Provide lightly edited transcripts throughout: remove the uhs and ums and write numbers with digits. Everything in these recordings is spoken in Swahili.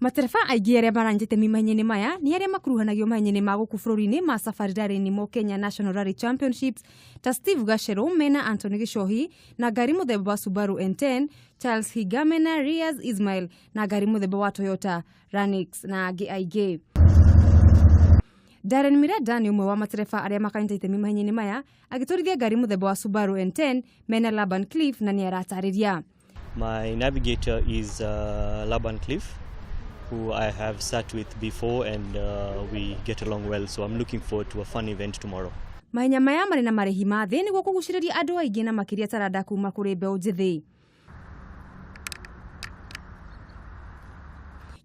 Matereba aingĩ arĩa maranjĩte mimanya-inĩ maya nĩ arĩa makuruhanagio mahenya-inĩ ma gũkũ bũrũri-inĩ ma Safari Rally nimo Kenya National Rally Championships ta Steve Gachero mena Anthony Gichohi na ngari mũthemba wa Subaru N10, Charles Higa mena Riaz Ismail na ngari mũthemba wa Toyota Ranix na angĩ aingĩ. Darren Miranda nĩ ũmwe wa matereba arĩa makanyita itemi mahenya-inĩ maya agĩtwarithia ngari mũthemba wa Subaru N10 mena Laban Cliff na nĩ aratarĩria. My navigator is Laban Cliff, who I have sat with before, and we get along well, so I'm looking forward to a fun event tomorrow. Mahenya maya marĩ na marĩhi ma thĩ nĩguo kũgucĩrĩria andũ aingĩ na makĩria taranda kuma kũrĩ mbeũ njĩthĩ.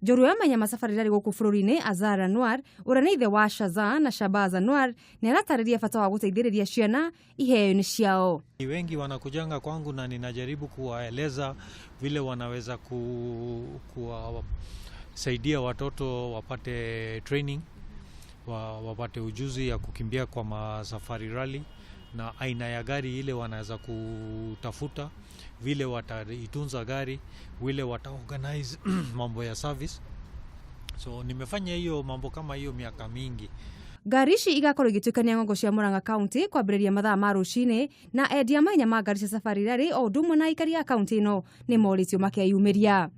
Njorua ya mahenya ma Safari Rally gũkũ bũrũri-inĩ Azar Anwar, ũrĩa nĩ ithe wa Shazaa na Shabaz Anwar, nĩ aratarĩria bata wa gũteithĩrĩria ciana iheo-inĩ ciao. Wengi wanakujanga kwangu na ninajaribu kuwaeleza vile wanaweza kuwasaidia watoto wapate training, wapate ujuzi ya kukimbia kwa masafari rally na aina ya gari ile wanaweza kutafuta, vile wataitunza gari, vile wataorganize mambo ya service. So nimefanya hiyo mambo kama hiyo miaka mingi. Ngari ici igakorwo igĩtuĩkania ng'ongo cia Murang'a County kwambĩrĩria mathaa ma rũcinĩ na endia mahenya ma ngari cia Safari Rally o ũndũ ũmwe na aikari a kaunti ĩno nĩ moritũ makĩyumĩria.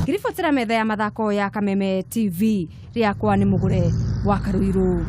Ngiribotera metha ya mathako ya Kameme TV rĩakwa nĩ Mũgũre wa Karuiru.